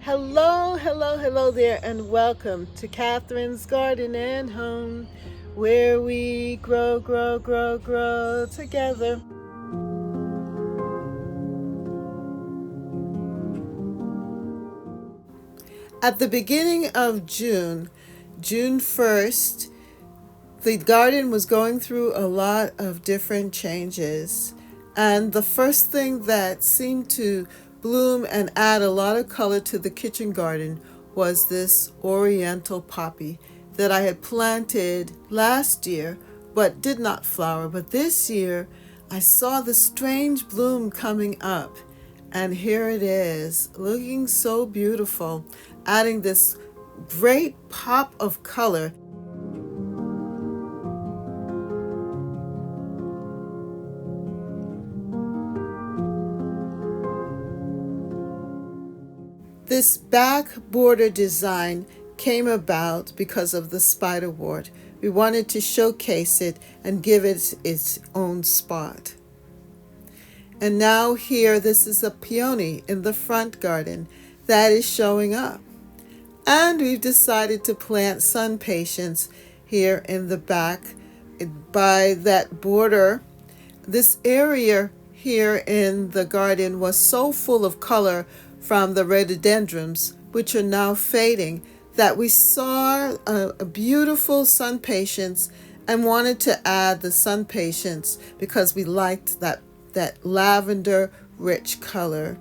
Hello, hello, hello there, and welcome to Catherine's Garden and Home, where we grow, grow, grow, grow together. At the beginning of June 1st, the garden was going through a lot of different changes. And the first thing that seemed to bloom and add a lot of color to the kitchen garden was this oriental poppy that I had planted last year but did not flower. But this year I saw the strange bloom coming up. And here it is, looking so beautiful, adding this great pop of color. This back border design came about because of the spiderwort. We wanted to showcase it and give it its own spot. And now here, this is a peony in the front garden that is showing up. And we've decided to plant sun patience here in the back by that border. This area here in the garden was so full of color from the rhododendrons, which are now fading, that we saw a beautiful sun patience and wanted to add the sun patience because we liked that lavender rich color.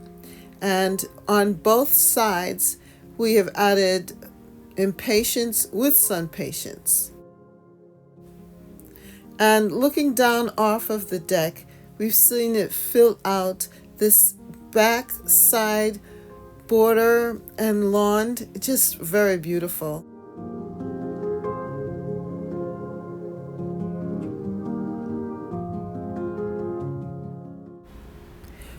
And on both sides, we have added impatiens with sun patience. And looking down off of the deck, we've seen it fill out this back side border and lawn, just very beautiful.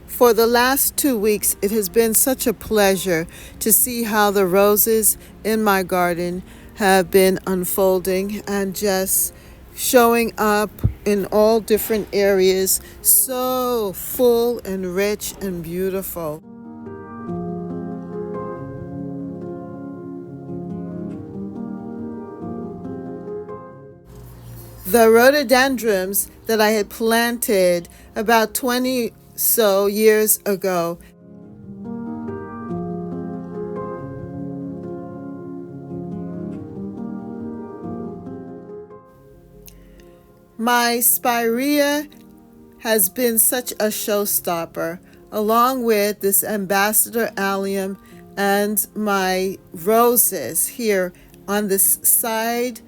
For the last 2 weeks, it has been such a pleasure to see how the roses in my garden have been unfolding and just showing up in all different areas, so full and rich and beautiful. The rhododendrons that I had planted about 20 so years ago my spirea has been such a showstopper, along with this ambassador allium and my roses here on this side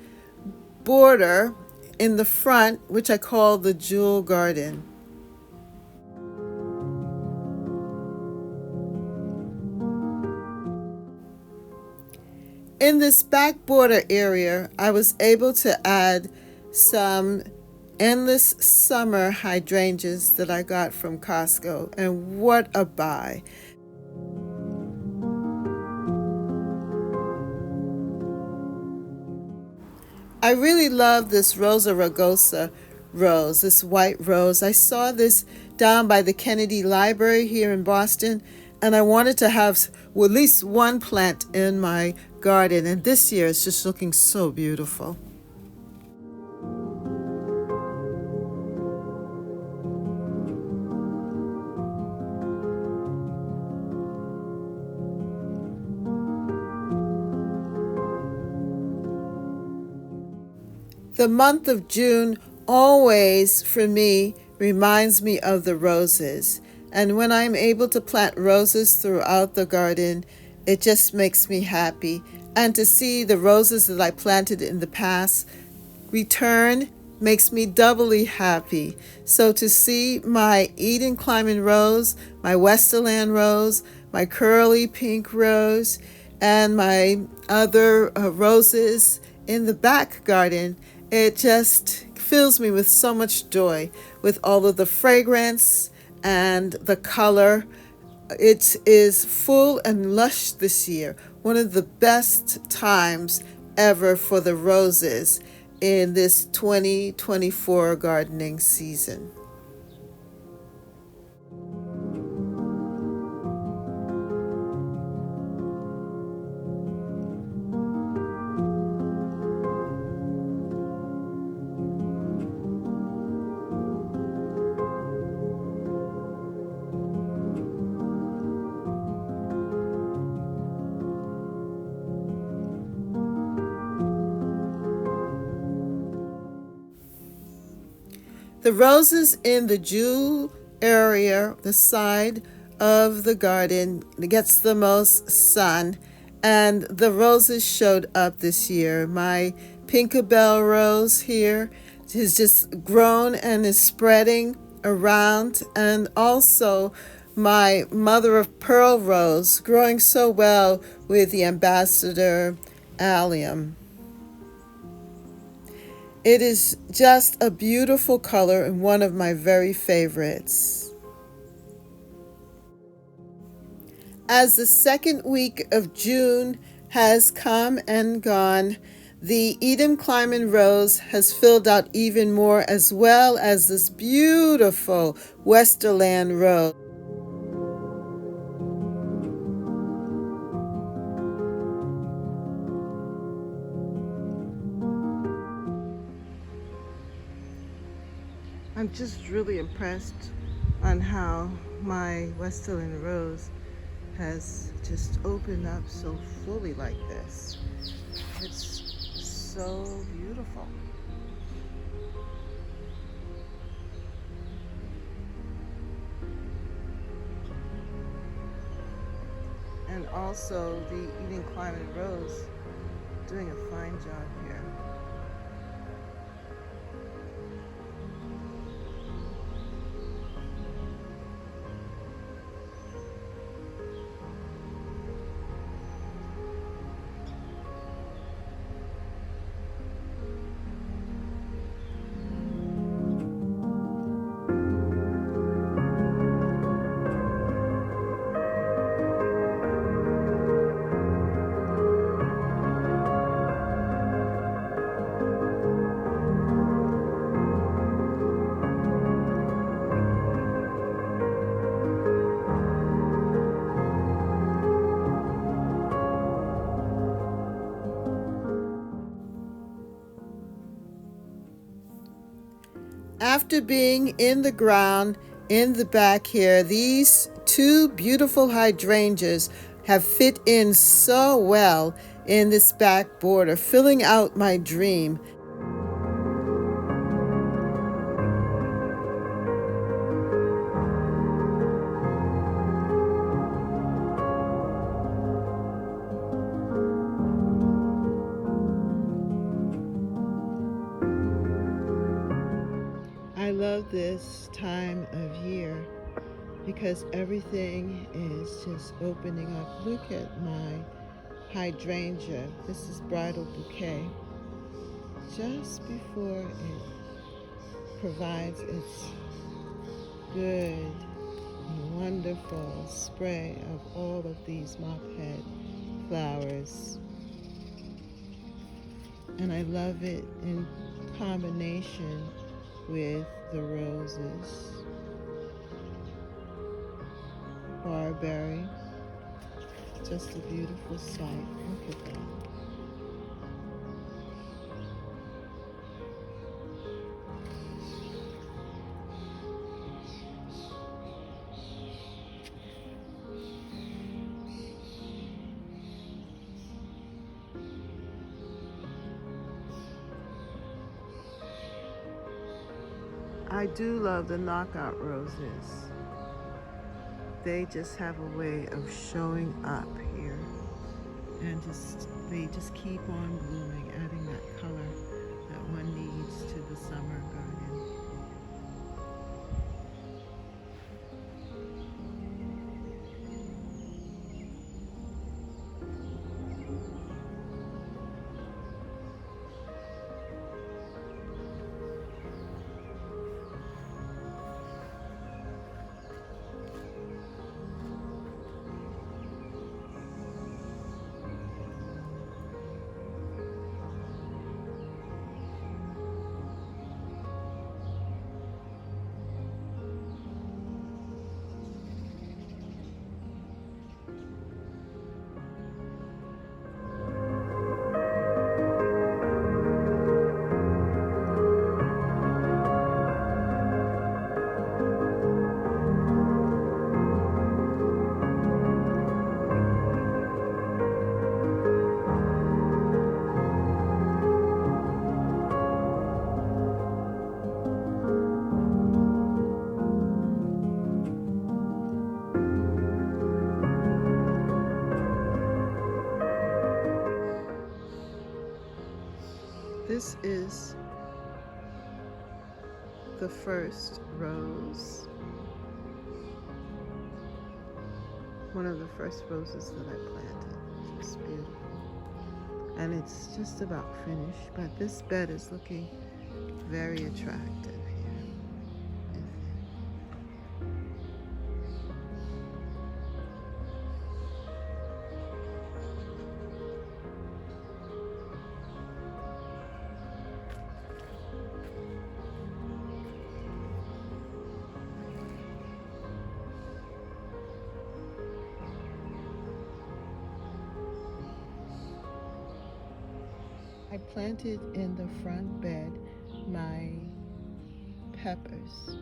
border in the front, which I call the jewel garden. In this back border area, I was able to add some endless summer hydrangeas that I got from Costco, and what a buy. I really love this Rosa rugosa rose, this white rose. I saw this down by the Kennedy Library here in Boston, and I wanted to have at least one plant in my garden, and this year it's just looking so beautiful. The month of June always, for me, reminds me of the roses. And when I'm able to plant roses throughout the garden, it just makes me happy. And to see the roses that I planted in the past return makes me doubly happy. So to see my Eden climbing rose, my Westerland rose, my curly pink rose, and my other roses in the back garden, it just fills me with so much joy with all of the fragrance and the color. It is full and lush this year, one of the best times ever for the roses in this 2024 gardening season. The roses in the jewel area, the side of the garden, gets the most sun, and the roses showed up this year. My Pinkabell rose here has just grown and is spreading around, and also my mother of pearl rose growing so well with the ambassador allium. It is just a beautiful color and one of my very favorites. As the second week of June has come and gone, the Eden Climbing Rose has filled out even more, as well as this beautiful Westerland Rose. I'm just really impressed on how my Westerland Rose has just opened up so fully like this. It's so beautiful. And also the Eden Climbing Rose doing a fine job here. After being in the ground in the back here, these two beautiful hydrangeas have fit in so well in this back border, filling out my dream. I love this time of year because everything is just opening up. Look at my hydrangea. This is bridal bouquet. Just before it provides its good, wonderful spray of all of these mophead flowers. And I love it in combination with the roses. Barberry, just a beautiful sight. Look at that. I do love the knockout roses. They just have a way of showing up here, and they just keep on blooming, adding that color that one needs to the summer garden. this is the first rose, one of the first roses that I planted. Just beautiful. And it's just about finished, but this bed is looking very attractive here. I planted in the front bed my peppers.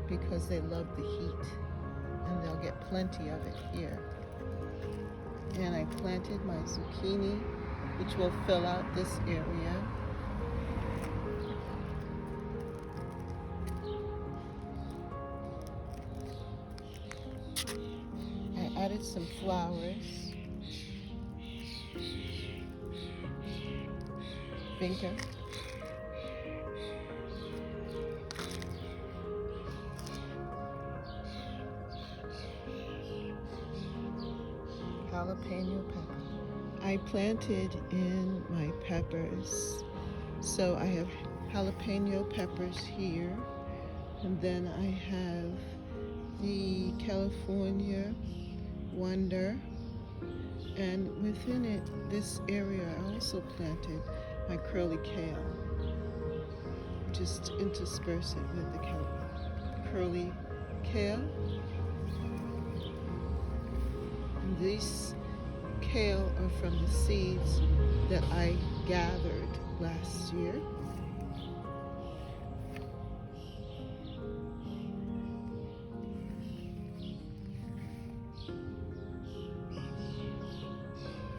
Because they love the heat and they'll get plenty of it here. And I planted my zucchini, which will fill out this area. I added some flowers. Vinca. Jalapeno pepper. I planted in my peppers. So I have jalapeno peppers here. And then I have the California Wonder. And within it, this area, I also planted my curly kale. Just intersperse it with the curly kale. And these kale are from the seeds that I gathered last year.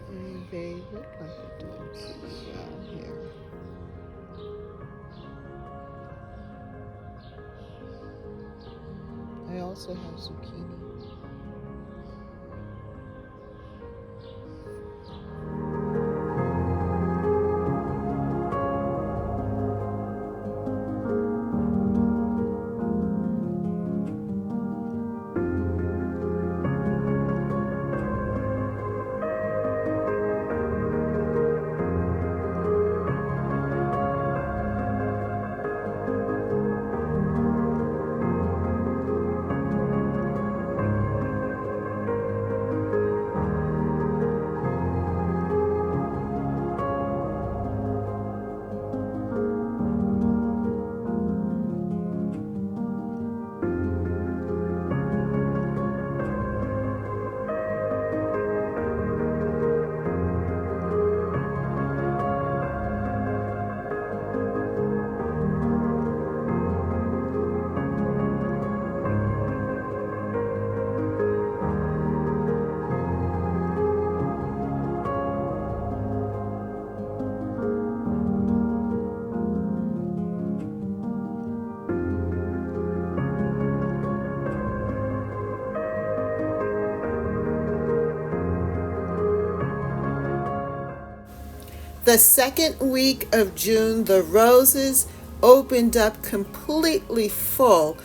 And they look like they're doing pretty well here. I also have zucchini. The second week of June, the roses opened up completely full,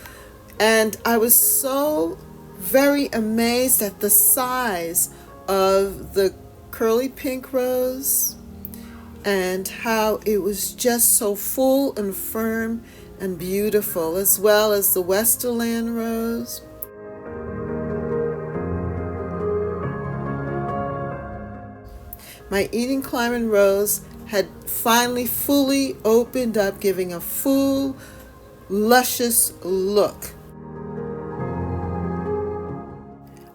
and I was so very amazed at the size of the curly pink rose and how it was just so full and firm and beautiful, as well as the Westerland rose. My Eden Climbing rose had finally fully opened up, giving a full, luscious look.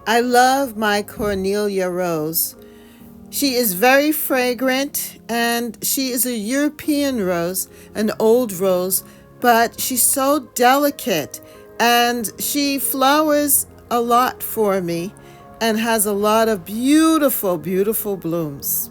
I love my Cornelia rose. She is very fragrant, and she is a European rose, an old rose, but she's so delicate, and she flowers a lot for me and has a lot of beautiful, beautiful blooms.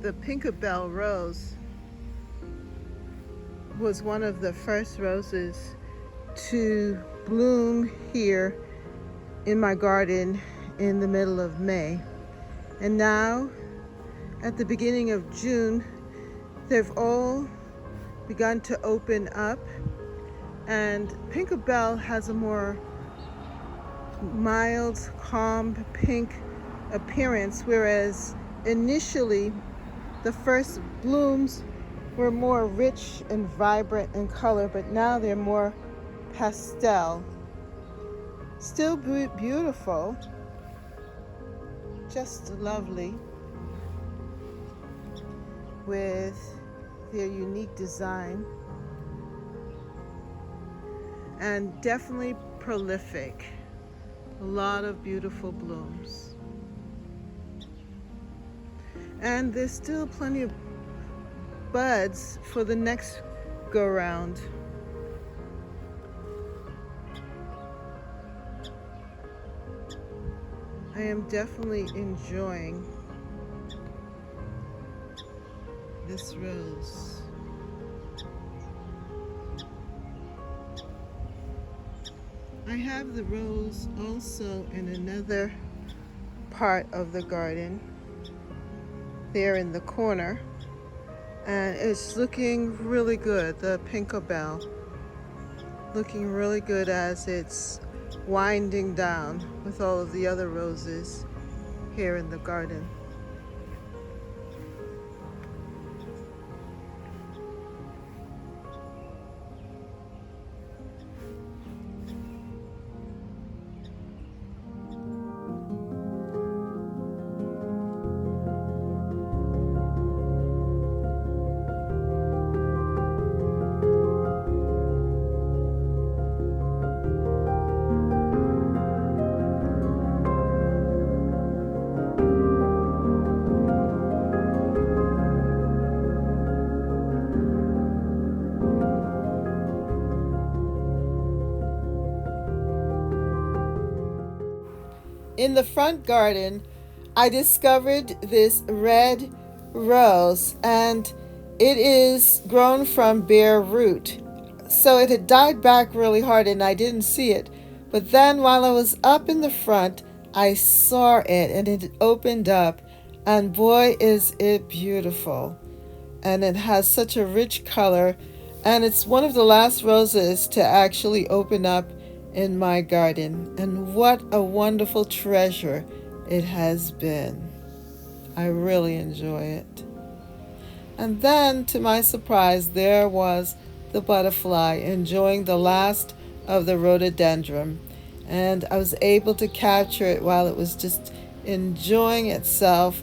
the Pinkerbell rose was one of the first roses to bloom here in my garden in the middle of May. And now, at the beginning of June, they've all begun to open up, and Pinkerbell has a more mild, calm pink appearance, whereas initially the first blooms were more rich and vibrant in color, but now they're more pastel. Still beautiful, just lovely, with their unique design, and definitely prolific. A lot of beautiful blooms. And there's still plenty of buds for the next go round. I am definitely enjoying this rose. I have the rose also in another part of the garden, there in the corner, and it's looking really good. The Pinkerbell looking really good as it's winding down with all of the other roses here in the garden. In the front garden, I discovered this red rose, and it is grown from bare root. So it had died back really hard and I didn't see it. But then while I was up in the front, I saw it and it opened up, and boy is it beautiful. And it has such a rich color, and it's one of the last roses to actually open up in my garden, and what a wonderful treasure it has been. I really enjoy it. And then, to my surprise, there was the butterfly enjoying the last of the rhododendron, and I was able to capture it while it was just enjoying itself.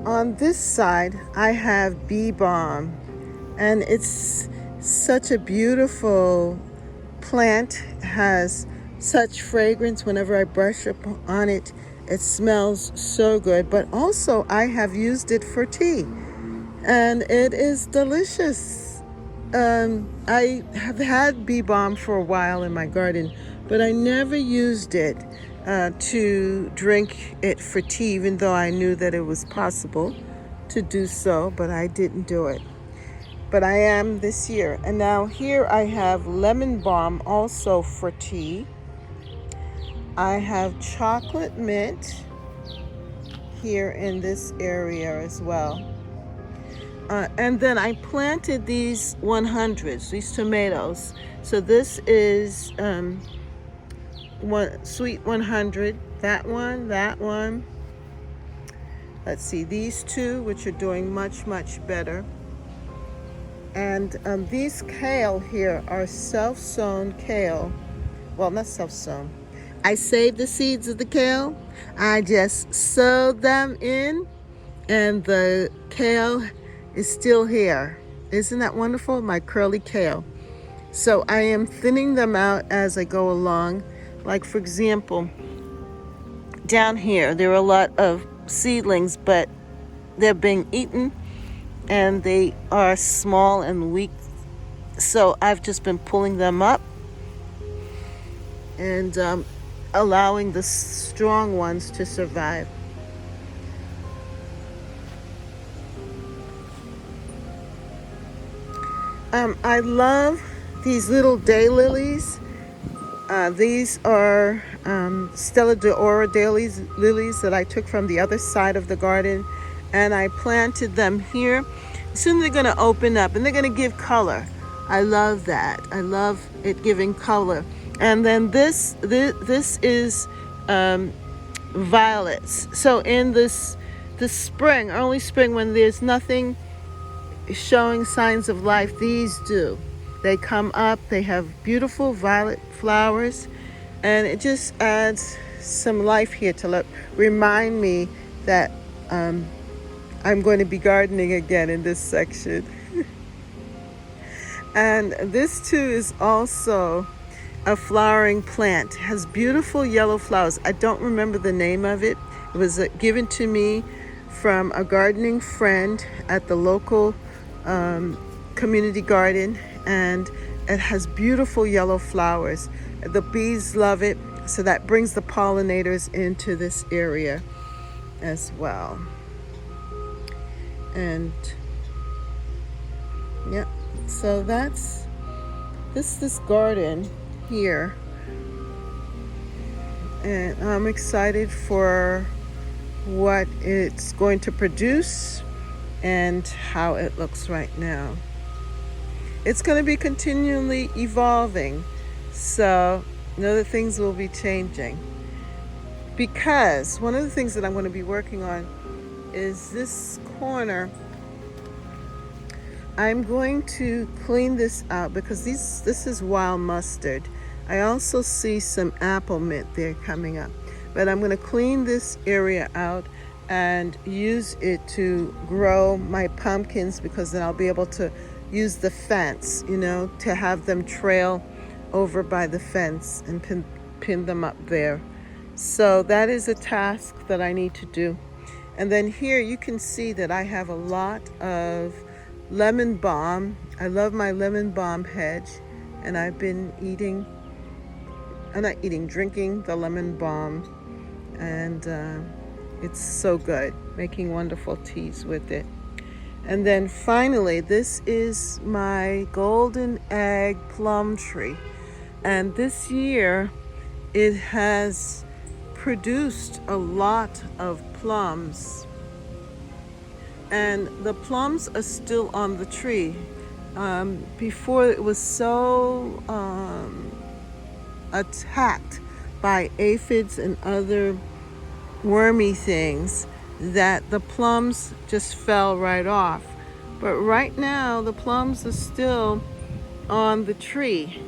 On this side, I have bee balm, and it's such a beautiful plant. It has such fragrance. Whenever I brush up on it, it smells so good. But also, I have used it for tea, and it is delicious. I have had bee balm for a while in my garden, but I never used it to drink it for tea, even though I knew that it was possible to do so, but I didn't do it. But I am this year. And now here I have lemon balm also for tea. I have chocolate mint here in this area as well. And then I planted these 100s, these tomatoes. So this is one sweet 100, that one. Let's see, these two, which are doing much, much better. And these kale here are self-sown kale. Well, not self-sown. I saved the seeds of the kale. I just sowed them in, and the kale is still here. Isn't that wonderful? My curly kale. So I am thinning them out as I go along. Like, for example, down here, there are a lot of seedlings, but they're being eaten and they are small and weak. So I've just been pulling them up and allowing the strong ones to survive. I love these little daylilies. These are Stella d'Oro lilies that I took from the other side of the garden, and I planted them here. Soon they're going to open up and they're going to give color. I love that. I love it giving color. And then this is violets. So in this spring, early spring, when there's nothing showing signs of life, these do. They come up, they have beautiful violet flowers, and it just adds some life here to remind me that I'm going to be gardening again in this section. And this too is also a flowering plant. It has beautiful yellow flowers. I don't remember the name of it. It was given to me from a gardening friend at the local community garden, and it has beautiful yellow flowers. The bees love it, so that brings the pollinators into this area as well. And yeah, so that's this garden here, and I'm excited for what it's going to produce and how it looks right now. It's going to be continually evolving, so other things will be changing, because one of the things that I'm going to be working on is this corner. I'm going to clean this out because this is wild mustard. I also see some apple mint there coming up, but I'm going to clean this area out and use it to grow my pumpkins, because then I'll be able to use the fence, to have them trail over by the fence and pin them up there. So that is a task that I need to do. And then here you can see that I have a lot of lemon balm. I love my lemon balm hedge, and I've been drinking the lemon balm, and it's so good, making wonderful teas with it. And then finally, this is my golden egg plum tree. And this year, it has produced a lot of plums. And the plums are still on the tree. Before, it was so attacked by aphids and other wormy things that the plums just fell right off. But right now the plums are still on the tree,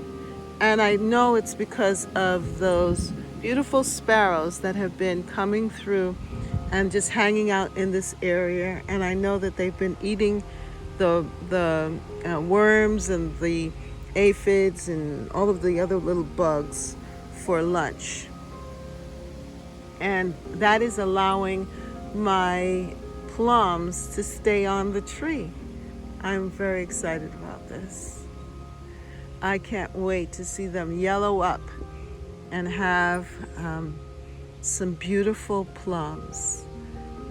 and I know it's because of those beautiful sparrows that have been coming through and just hanging out in this area. And I know that they've been eating the worms and the aphids and all of the other little bugs for lunch, and that is allowing my plums to stay on the tree. I'm very excited about this. I can't wait to see them yellow up and have some beautiful plums.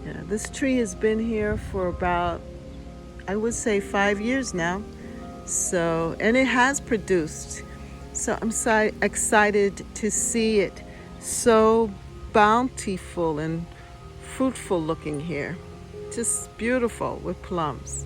Yeah, this tree has been here for about, I would say, 5 years now. So, and it has produced. So I'm excited to see it so bountiful and fruitful looking here. Just beautiful with plums.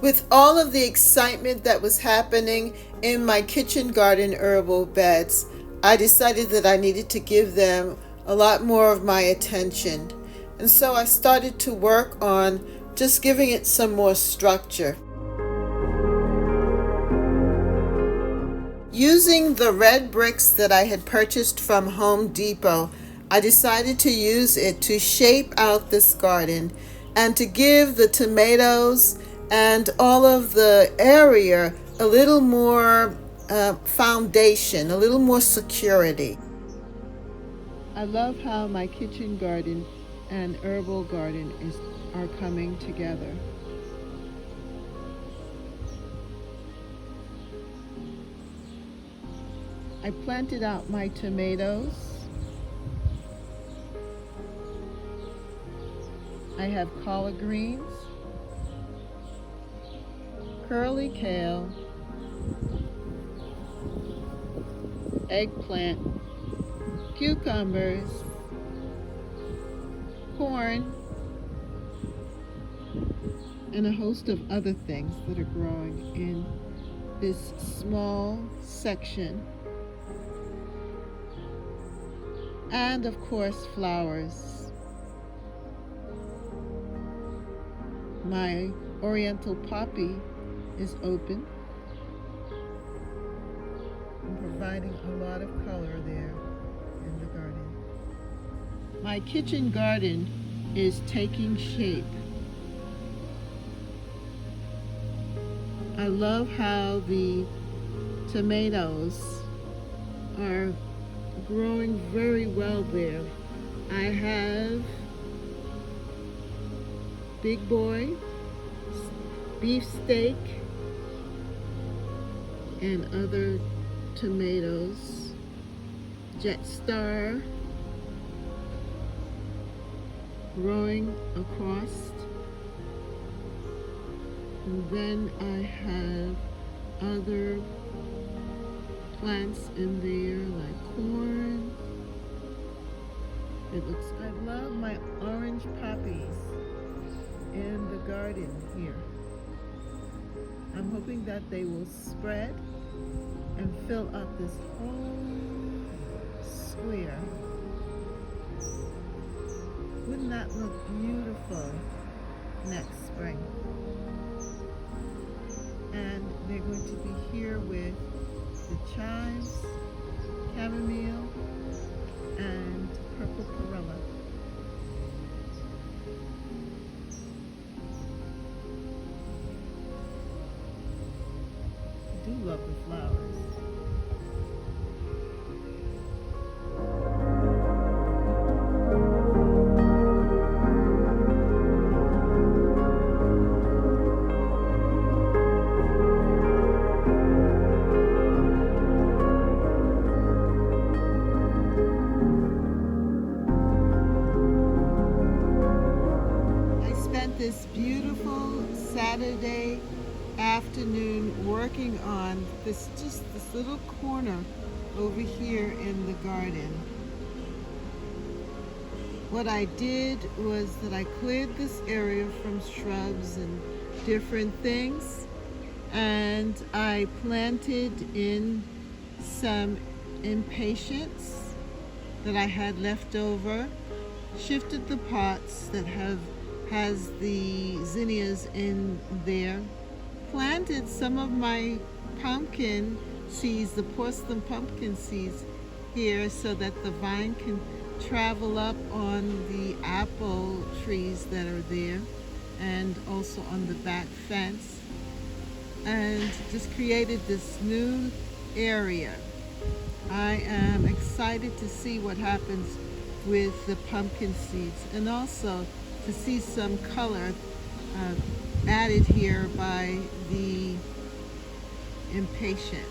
With all of the excitement that was happening in my kitchen garden herbal beds, I decided that I needed to give them a lot more of my attention. And so I started to work on just giving it some more structure. Using the red bricks that I had purchased from Home Depot, I decided to use it to shape out this garden and to give the tomatoes and all of the area a little more foundation, a little more security. I love how my kitchen garden and herbal garden are coming together. I planted out my tomatoes. I have collard greens, curly kale, eggplant, cucumbers, corn, and a host of other things that are growing in this small section. And of course, flowers. My oriental poppy is open and providing a lot of color there in the garden. My kitchen garden is taking shape. I love how the tomatoes are growing very well there. I have Big Boy, beefsteak, and other tomatoes, Jet Star, growing across. And then I have other plants in there like corn. I love my orange poppies in the garden here. I'm hoping that they will spread and fill up this whole square. Wouldn't that look beautiful next spring? And they're going to be here with the chives, chamomile, and purple perilla. I do love the flowers. This beautiful Saturday afternoon working on this little corner over here in the garden. What I did was that I cleared this area from shrubs and different things, and I planted in some impatiens that I had left over, shifted the pots that has the zinnias in there, planted some of my pumpkin seeds, the porcelain pumpkin seeds here, so that the vine can travel up on the apple trees that are there and also on the back fence, and just created this new area. I am excited to see what happens with the pumpkin seeds, and also to see some color added here by the impatiens.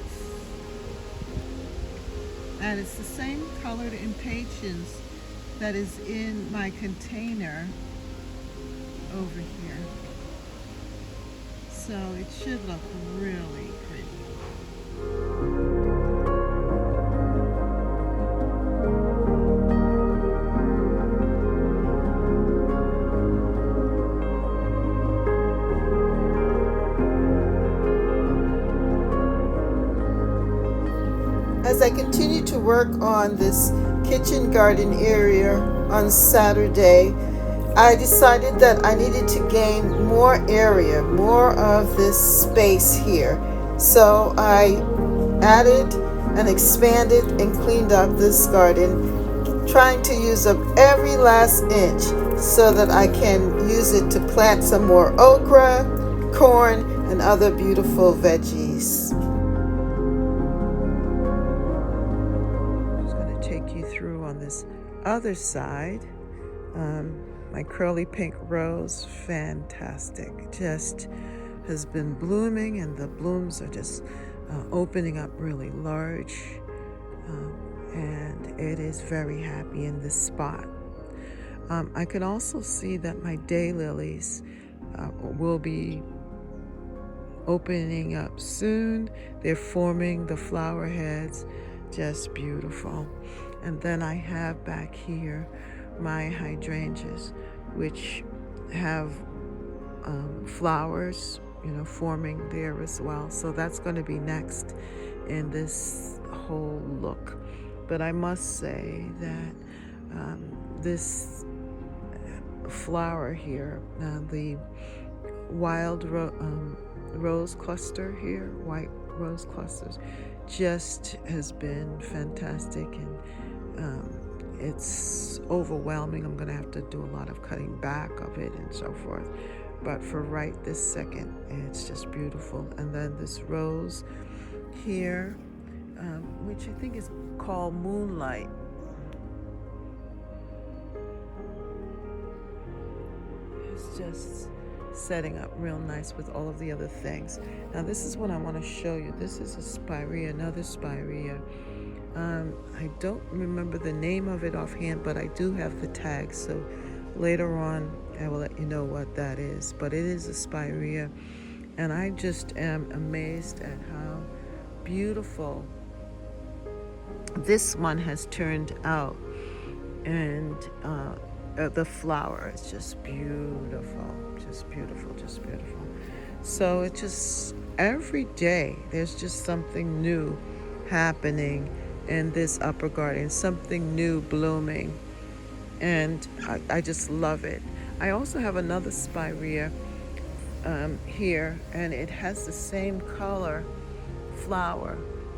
And it's the same colored impatiens that is in my container over here. So it should look really pretty. as I continue to work on this kitchen garden area on Saturday, I decided that I needed to gain more area, more of this space here. So I added and expanded and cleaned up this garden, trying to use up every last inch so that I can use it to plant some more okra, corn, and other beautiful veggies. I'm just going to take you through on this other side. My curly pink rose, fantastic, just has been blooming, and the blooms are just opening up really large, and it is very happy in this spot. I can also see that my daylilies will be opening up soon. They're forming the flower heads, just beautiful. And then I have back here my hydrangeas, which have flowers, forming there as well. So that's going to be next in this whole look. But I must say that this flower here, the wild rose cluster here, white rose clusters, just has been fantastic, and it's overwhelming. I'm going to have to do a lot of cutting back of it and so forth. But for right this second, it's just beautiful. And then this rose here, which I think is called Moonlight. It's just setting up real nice with all of the other things. Now this is what I want to show you. This is a spirea, another spirea. I don't remember the name of it offhand, but I do have the tag, so later on I will let you know what that is. But it is a spirea, and I just am amazed at how beautiful this one has turned out. And the flower is just beautiful, just beautiful, just beautiful. So it's just every day there's just something new happening in this upper garden, something new blooming, and I just love it. I also have another spirea here, and it has the same color flower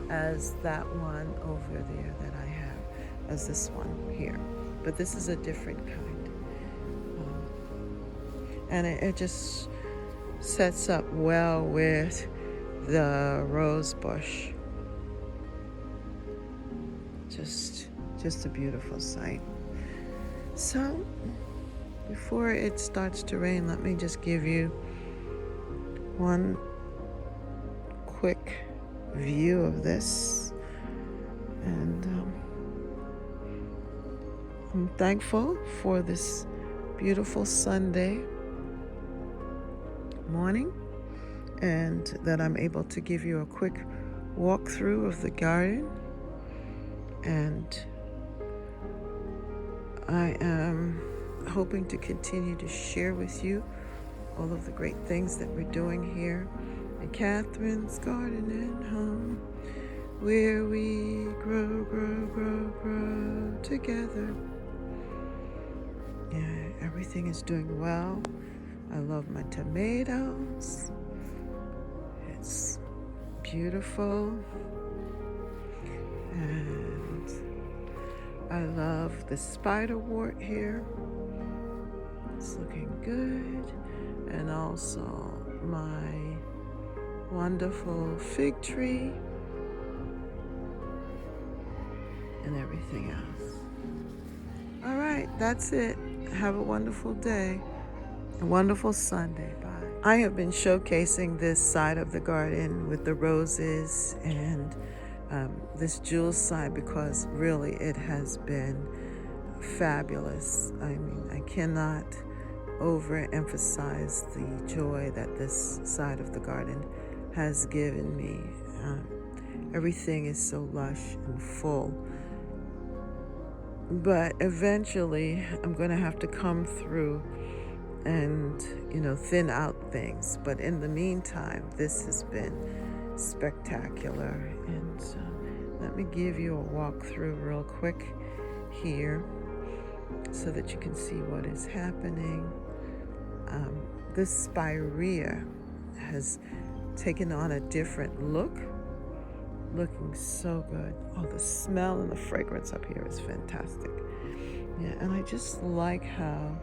as that one over there that I have, as this one here, but this is a different kind, and it just sets up well with the rose bush. Just a beautiful sight. So before it starts to rain, let me just give you one quick view of this. And I'm thankful for this beautiful Sunday morning, and that I'm able to give you a quick walkthrough of the garden. And I am hoping to continue to share with you all of the great things that we're doing here at Catherine's Garden and Home, where we grow together. Yeah, everything is doing well. I love my tomatoes. It's beautiful. And I love the spiderwort here. It's looking good. And also my wonderful fig tree and everything else. All right, that's it. Have a wonderful day. A wonderful Sunday. Bye. I have been showcasing this side of the garden with the roses and this jewel side because really it has been fabulous. I mean, I cannot overemphasize the joy that this side of the garden has given me. Everything is so lush and full. But eventually I'm going to have to come through and, thin out things. But in the meantime, this has been spectacular. And Let me give you a walkthrough real quick here so that you can see what is happening. This spirea has taken on a different look, looking so good. Oh, the smell and the fragrance up here is fantastic. Yeah, and I just like how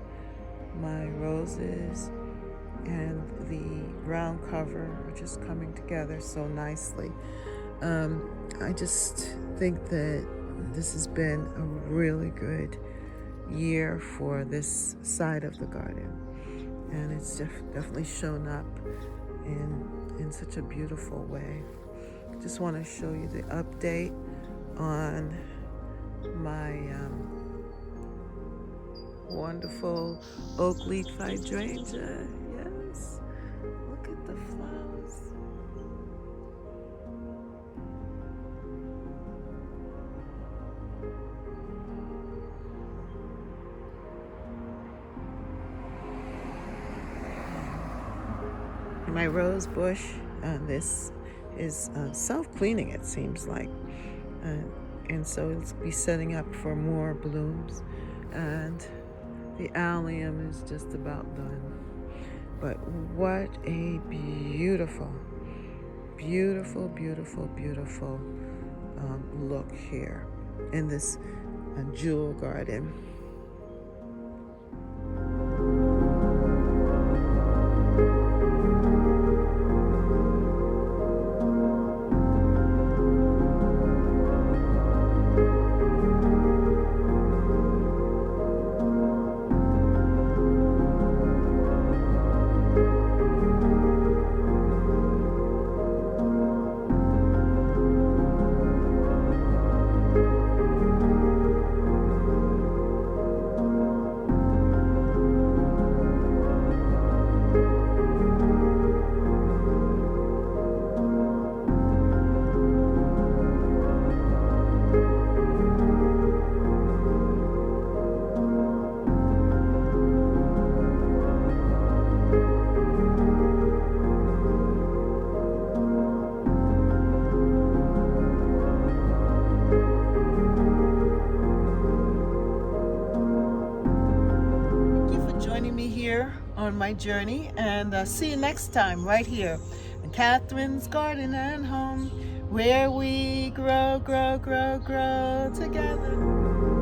my roses and the ground cover are just coming together so nicely. I just think that this has been a really good year for this side of the garden, and it's definitely shown up in such a beautiful way. Just want to show you the update on my wonderful oak leaf hydrangea. Yes, look at the flowers. My rose bush, this is self-cleaning, it seems like, and so it'll be setting up for more blooms, and the allium is just about done. But what a beautiful, beautiful, beautiful, beautiful look here in this jewel garden. On my journey, and see you next time right here in Catherine's Garden and Home, where we grow, grow, grow, grow together.